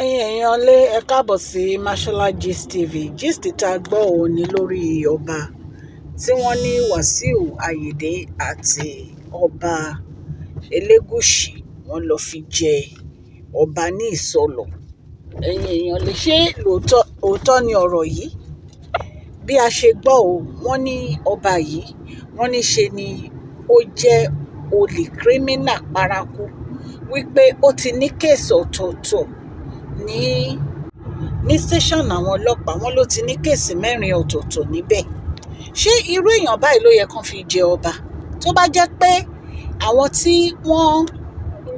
ẹ̀yin èèyàn lé ẹ káàbọ̀ sí Mashola Gist TV. Gist tá a gbọ́ òun ni lórí ọba tí wọ́n ní Wasiu Ayinde àti ọba Elegushi wọ́n lọ fi jẹ ọba ní Isolo. ẹ̀yin èèyàn lè ṣe òótọ́ ni ọ̀rọ̀ yìí. Bí a ṣe gbọ́ o, wọ́n ní ọba yìí wọ́n ní ṣe ni ó jẹ́ olè kírímínà paraku, wípé ó ti ní kéèsì ọ̀tọ̀ọ̀tọ̀ ní station àwọn ọlọ́pàá. Wọ́n ló ti ní kéèsì 4 ọ̀tọ̀ọ̀tọ̀ níbẹ̀. Ṣé irú èèyàn báyìí ló yẹ kán fi jẹ ọba? Tó bá jẹ́ pé àwọn tí wọ́n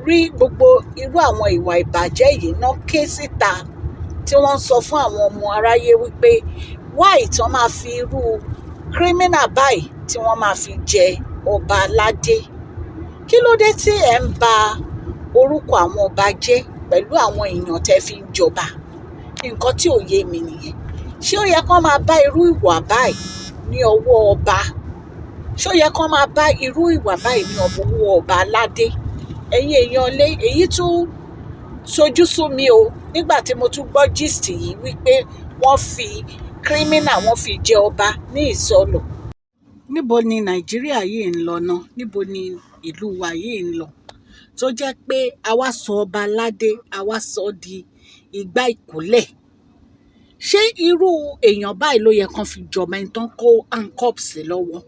rí gbogbo irú àwọn ìwà ìbàjẹ́ yìí náà ké síta, tí wọ́n ń sọ fún àwọn ọmọ aráyé wípé wáì tán máa fi irú kírímínà báyìí tí wọ́n máa fi jẹ ọba aládé. Kí ló dé tí ẹ̀ ń ba orúkọ àwọn ọba jẹ́ pẹ̀lú àwọn èèyàn tẹ́ fi ń jọba? Nǹkan tí ò yé mi nìyẹn. Ṣé ó yẹ kán máa bá irú ìwà báyìí ní ọwọ́ ọba? Ṣé ó yẹ kán máa bá irú ìwà báyìí ní ọwọ́ ọba aládé? Ẹ̀yin èèyàn lé, èyí tún ṣojú sú mi o nígbà tí mo tún gbọ́ gist yìí wípé wọ́n fi kírímínà wọ́n fi jẹ ọba ní Isolo. Níbo ni Nàìjíríà yìí ń lọ ná? Níbo ni ìlú wa yìí ń lọ? Tó jẹ́ pé a wá sọ ọba aládé, a wá sọ di igbá ìkólẹ̀. Ṣé irú èèyàn báyìí ló yẹ kán fi jọba, ẹni tán kó handcuffs lọ́wọ́?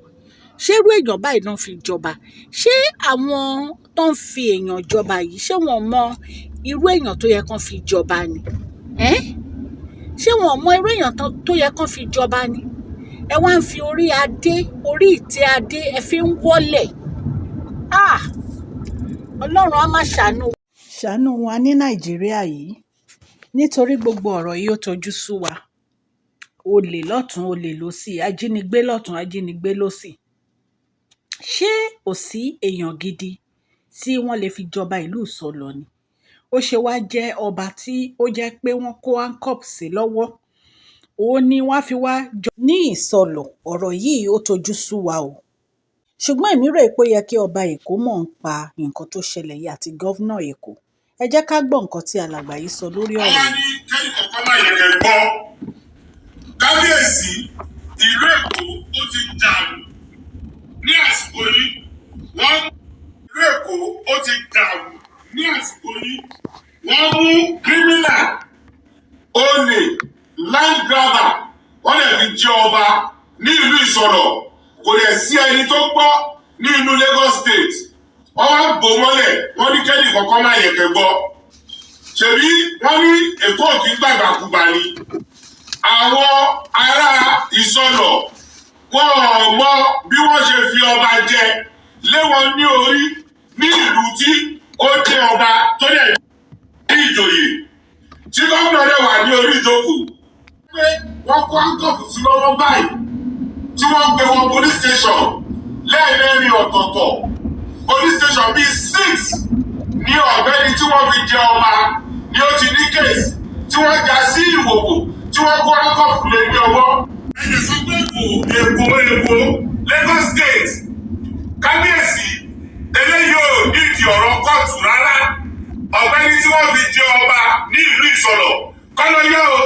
Ṣé irú èèyàn báyìí náà fi jọba? Ṣé àwọn tó ń fi èèyàn jọba yìí, ṣé wọ́n mọ irú èèyàn tó yẹ kán fi jọba ni? Ṣé wọ́n mọ irú èèyàn tó yẹ kán fi jọba ni? Ẹ wá ń fi orí adé, orí ìtẹ́ adé, ẹ fi ń wọ́lẹ̀. Ọlọ́run á máa ṣàánú wa ní Nàìjíríà yìí, nítorí gbogbo ọ̀rọ̀ yìí ó tojú sú wa. Olè lọ́tún, olè lósì, ajínigbé lọ́tún, ajínigbé lósì. Ṣé kò sí èèyàn gidi tí wọ́n lè fi jọba ìlú Isolo ni? Ó ṣe wá jẹ́ ọba tí ó jẹ́ pé wọ́n kó handcuffs sí lọ́wọ́, òun ni wọ́n fi wá jọ ní Isolo. Ọ̀rọ̀ yìí ó tojú sú wa o. Ṣùgbọ́n èmi rò pé ó yẹ kí ọba Èkó mọ̀ ń pa nǹkan tó ṣẹlẹ̀ yìí àti gọ́vnà Èkó. Ẹ jẹ́ ká gbọ́ nǹkan tí alàgbà yìí sọ lórí ọ̀rọ̀ yìí. Àwọn ní kẹ́yìn kọ̀ọ̀kan máa yẹ kẹ́ gbọ́. Kábíyèsí ìlú Èkó ó ti dàrú ní àsìkò yìí. Ìlú Èkó ó ti dàrú ní àsìkò yìí. Wọ́n mú kírímínà, olè, land grabber, wọ́n lè fi jẹ ọba ní ìlú Isolo. Kò lè sí ẹni tó gbọ́ ní inú Lagos State. Wọ́n wá bò mọ́lẹ̀, wọ́n ní kẹ́yìn kọ̀ọ̀kan máa yẹ kẹ́ gbọ́. Ṣèbí wọ́n ní Èkó kì í gbàgbàkúgbà ni. Àwọn ará Isolo wọn ò mọ bí wọ́n ṣe fi ọba jẹ lé wọn ní orí ní ìlú tí ó jẹ ọba tó dẹ̀ ní ìjòyè tí gómìnà rẹ̀ wà ní orí ìjókòó. Pé wọ́n kó handcuffs sí lọ́wọ́ báyìí tí wọ́n gbé wọn police station lẹ́ẹ̀mẹ́rin ọ̀tọ̀ọ̀tọ̀. Police station bíi 6 ní ọ̀gbẹ́ni tí wọ́n fi jẹ ọba ni ó ti ní kéèsì tí wọ́n já sí ìwòwò tí wọ́n kó handcuffs lé ní ọwọ́. Ẹni sọ pé Èkó Lagos State. Kábíyèsí eléyìí ò nídìí ọ̀rọ̀ kóòtù rárá. Ọ̀gbẹ́ni tí wọ́n fi jẹ ọba ní ìlú Isolo kọ́ lọ yọ o,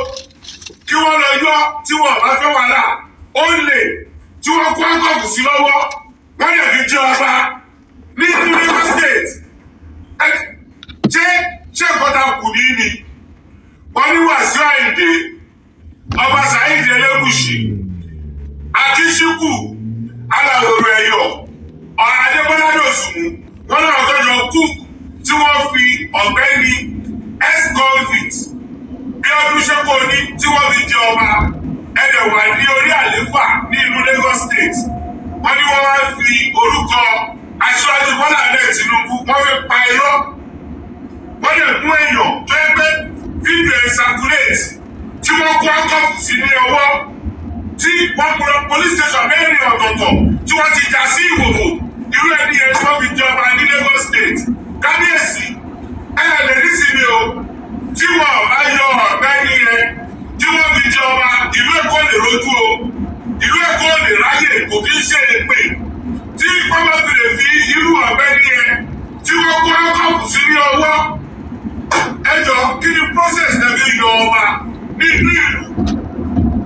kí wọ́n lọ yọ tí wọ́n bá fẹ́ wàhálà. Ó lè tí wọ́n kó handcuffs sí lọ́wọ́, wọ́n lè fi jẹ ọba ní ìlú Lagos State. Ṣé ìkọ́ta kù ní ni? Wọ́n ní Wasiu Ayinde, ọba Ayinde Elegushi, Akíṣíkù, Aláwòrò Ẹ̀yọ̀, Adébọ́lá Dòsùnmù, wọ́n náà tọ́jọ́ cook tí wọ́n fi ọ̀gbẹ́ni ex-convict bí ọdún ṣẹ́kọ̀ ní tí wọ́n fi jẹ ọba ẹ̀dẹ̀ wà ní orí àlééfà ní ìlú Lagos State. Wọ́n ní wọ́n wá fi orúkọ Aṣíwájú Bọ́lá Tinubu wọ́n fi pa irọ́. Wọ́n lè mú èèyàn tó ẹgbẹ́ fídíò circulate tí wọ́n kó handcuffs sí ní ọwọ́, tí wọ́n gbọ́dọ̀ police station 4 ọ̀tọ̀ọ̀tọ̀ tí wọ́n ti já sí ìwòwò. Irú ẹni yẹn tí wọ́n fi jọba ní Lagos State. Kábíyèsí lè ní sinmi o, tí wọ́n bá yọ ọ̀gbẹ́ni yẹn tí wọ́n fi jọba, ìlú Èkó lè rojú o, ìlú Èkó lè ráyè, kò kí ń ṣe èpè. Tí wọ́n bá fi lè fi irú ọ̀gbẹ́ni yẹn tí wọ́n kó handcuffs sí ní ọwọ́, ẹ jọ kí ni process yọ ọba nínú ìlú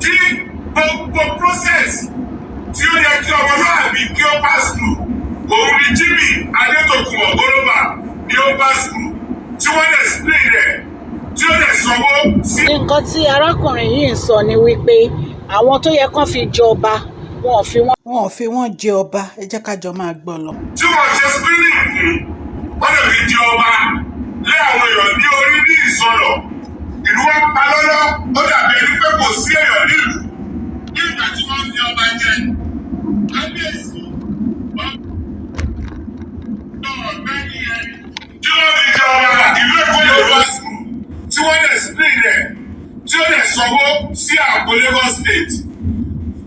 tí gbogbo process tí ó yẹ kí ọmọlúwàbí kí ó pass through òun ni Jimmy Adétòkunbọ̀ Ògúnlóbà ni ó pass through tí wọ́n lè spray rẹ̀ tí ó lè sanwó sí. nǹkan tí arákùnrin yìí ń sọ ni wípé àwọn tó yẹ kán fi jọba wọn ò fi wọ́n jẹ ọba. ẹ jẹ́ ká jọ máa gbọ́ lọ. tí wọ́n ṣe spinning fún wọ́n lè fi jẹ ọba lé àwọn èèyàn ní orí ní Ìsọlọ̀ ìlú wa pa lọ́lọ́ ó dàbí ẹni pé kò sí èèyàn nílùú nígbà tí wọ́n fi ọba jẹ kábíyèsí ọ̀gbẹ́ni yẹn tí wọ́n fi jẹ ọba ìlú Èkó Yorùbá sùn tí wọ́n lè spin rẹ̀ tí ó lè sanwó sí àpò Lagos State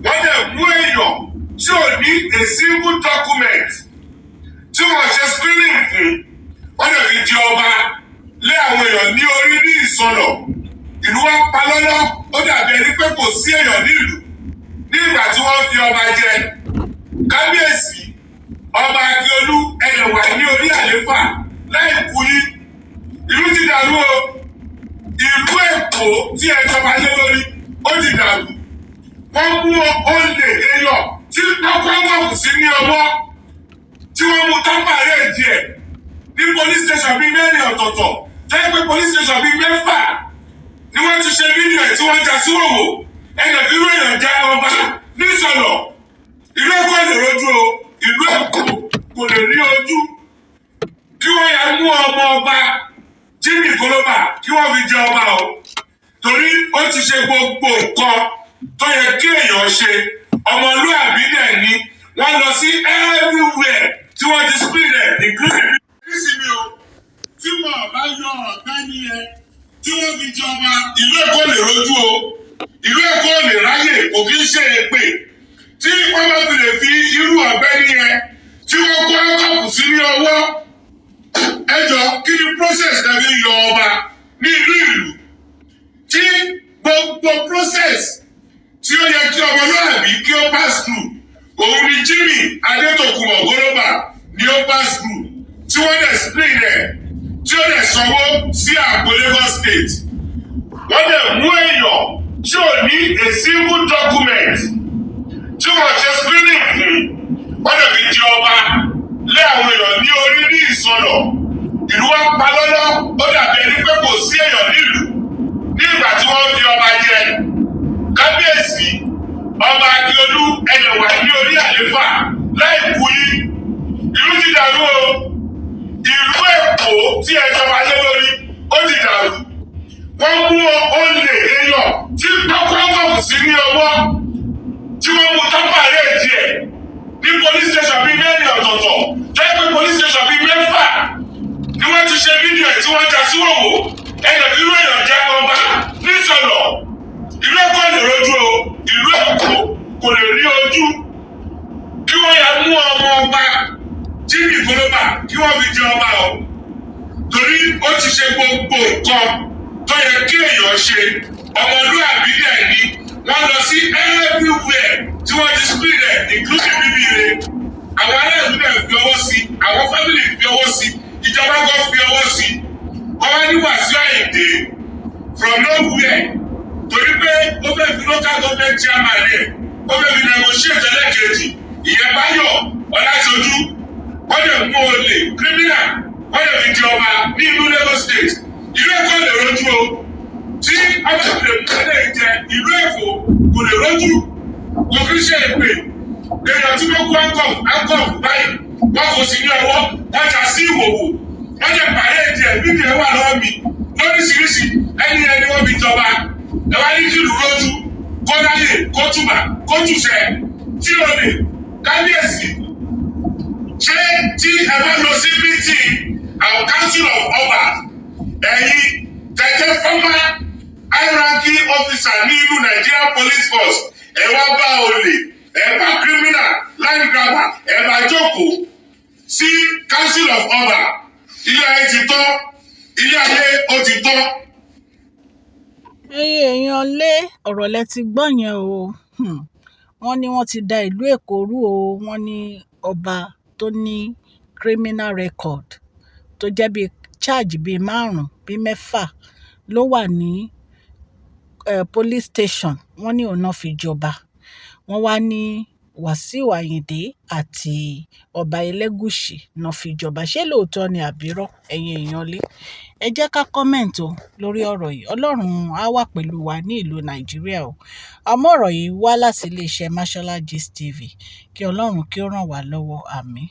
wọ́n lè mú èèyàn tí ò ní a single document tí wọ́n ṣe spinning fún wọ́n lè fi jẹ ọba lé àwọn èèyàn ní orí ní Ìsọlọ̀ ìlú wa pa lọ́lọ́ ó dàbí ẹni pé kò sí èèyàn nílùú nígbà tí wọ́n fi ọba jẹ kábíyèsí ọba Akíolú ẹ̀yẹ̀wà ní orí àléfà láì kú yí ìlú ti dàrú o ìlú Èkó tí ẹ jọba lé lórí ó ti dàrú wọ́n mú olè èèyàn tí pọ́pọ́pọ́pù sí ní ọwọ́ tí wọ́n mú tápàrẹ́ díẹ̀ ní police station bíi mẹ́rin ọ̀tọ̀ọ̀tọ̀ jẹ́ pé police station bíi mẹ́fà ni wọ́n ti ṣe fídíò ẹ̀ tí wọ́n já sí òwò ẹ̀yẹ̀ fi ròyìn já ọba ní Ìsọlọ̀ ìlú Èkó lè rojú o ìlú Èkó kò lè rí ojú kí wọ́n yà mú ọmọ ọba Jimmy Ògúnlóbà kí wọ́n fi jẹ ọba o torí ó ti ṣe gbogbo nǹkan tó yẹ kí èèyàn ṣe ọmọlúàbí dẹ̀ ni wọ́n lọ sí everywhere tí wọ́n ti spin rẹ̀ including nísìnyí o tí wọ́n bá yọ ọ̀gbẹ́ni yẹn tí wọ́n fi jọba ìlú Èkó lè rojú o ìlú Èkó lè ráyè kò kí ń ṣe èpè tí wọ́n bá fi lè fi irú ọ̀gbẹ́ni yẹn tí wọ́n kó ákàpù sí ní ọwọ́ ẹjọ́ kí ni process dàbí yọ ọba ní ìlú tí gbogbo process tí ó yẹ kí ọmọlúwàbí kí ó pass through òun ni Jimmy Adétòkunbọ̀ Ògúnlóbà ni ó pass through tí wọ́n lè spray rẹ̀ tí ó lè sanwó sí àpò Lagos State wọ́n lè mú èèyàn tí ò ní a single document tí wọ́n ṣe spinning fún wọ́n lè fi jẹ ọba lé àwọn èèyàn ní orí ní Ìsọlọ̀ ìlú wa pa lọ́lọ́ ó dàbí ẹni pé kò sí èèyàn nílùú nígbà tí wọ́n fi ọba jẹ kábíyèsí ọba Akíolú ẹ̀yẹ̀wà ní orí àléfà láì kú yí ìlú ti dàrú o ìlú Èkó tí ẹ jọba lé lórí ó ti dàrú wọ́n mú olè èèyàn tí pọ́pọ́pọ́pù sí ní ọwọ́ tí wọ́n mú tápàrẹ́ díẹ̀ ní police station bíi mẹ́rin ọ̀tọ̀ọ̀tọ̀ jẹ́ pé police station bíi mẹ́fà ni wọ́n ti ṣe fídíò ẹ̀ tí wọ́n já sí òwò ẹ̀yẹ̀ fi ròyìn jẹ́ ọba ní Ìsọlọ̀ ìlú Èkó lè rojú o ìlú Èkó kò lè rí ojú kí wọ́n yà mú ọmọ ọba Jimmy Ògúnlóbà kí wọ́n fi jẹ ọba o torí ó ti ṣe gbogbo nǹkan tó yẹ kí èèyàn ṣe ọmọlúàbí dẹ̀ ni wọ́n lọ sí everywhere tí wọ́n ti spin rẹ̀ including bíbí rẹ̀ àwọn aráàlú dẹ̀ fi ọwọ́ sí àwọn family fi ọwọ́ sí ìjọba gan fi ọwọ́ sí wọ́n wá ní Wasiu Ayinde from nowhere torí pé ó fẹ́ fi local government chairman rẹ̀ ó fẹ́ fi negotiate ẹlẹ́kẹ̀ẹ́jì ìyẹn Báyọ̀ Ọláṣojú wọ́n lè mú olè criminal wọ́n lè fi jẹ ọba ní ìlú Lagos State ìlú Èkó lè rojú o tí ọba lè mú ẹlẹ́ jẹ ìlú Èkó kò lè rojú kò kí ṣe èpè èèyàn tí wọ́n kó ankọ̀f báyìí wọ́n kò sí ní ọwọ́ wọ́n jà sí ìwòwò wọ́n jẹ pàrẹ́ ìdíẹ̀ bíbí ẹ̀ wà lọ́wọ́ mi lóríṣiríṣi ẹni wọ́n fi jọba ẹ wá ní kìlú lójú kó láyè kó túbà kó túṣẹ tí o lè kábíyèsí ṣé tí ẹ bá lọ sí meeting our council of ọba ẹ̀yin tẹ̀jẹ́ former high ranking officer ní inú Nigeria police force ẹ wá bá olè ẹ bá criminal line grabber ẹ bá jókòó sí council of ọba ilé ayé ti tọ́ ilé ayé ó ti tọ́. ẹ̀yin èèyàn lé ọ̀rọ̀ lẹ ti gbọ́ yẹn o wọ́n ní wọ́n ti da ìlú Èkó rú o wọ́n ní ọba tó ní criminal record tó jẹ́ bíi charge bíi 5 bíi 6 ló wà ní police station wọ́n ní òun náà fi jọba. Wọ́n wá ní Wasiu Ayinde àti ọba Elegushi náà fi jọba. Ṣé lóòótọ́ ni àbírọ́? Ẹ̀yin èèyàn lé, ẹ jẹ́ ká comment o lórí ọ̀rọ̀ yìí. Ọlọ́run á wà pẹ̀lú wa ní ìlú Nàìjíríà o. Àmọ́ ọ̀rọ̀ yìí wá láti iléeṣẹ́ Mashola Gist TV. Kí Ọlọ́run kí ó ràn wá lọ́wọ́. Àmín.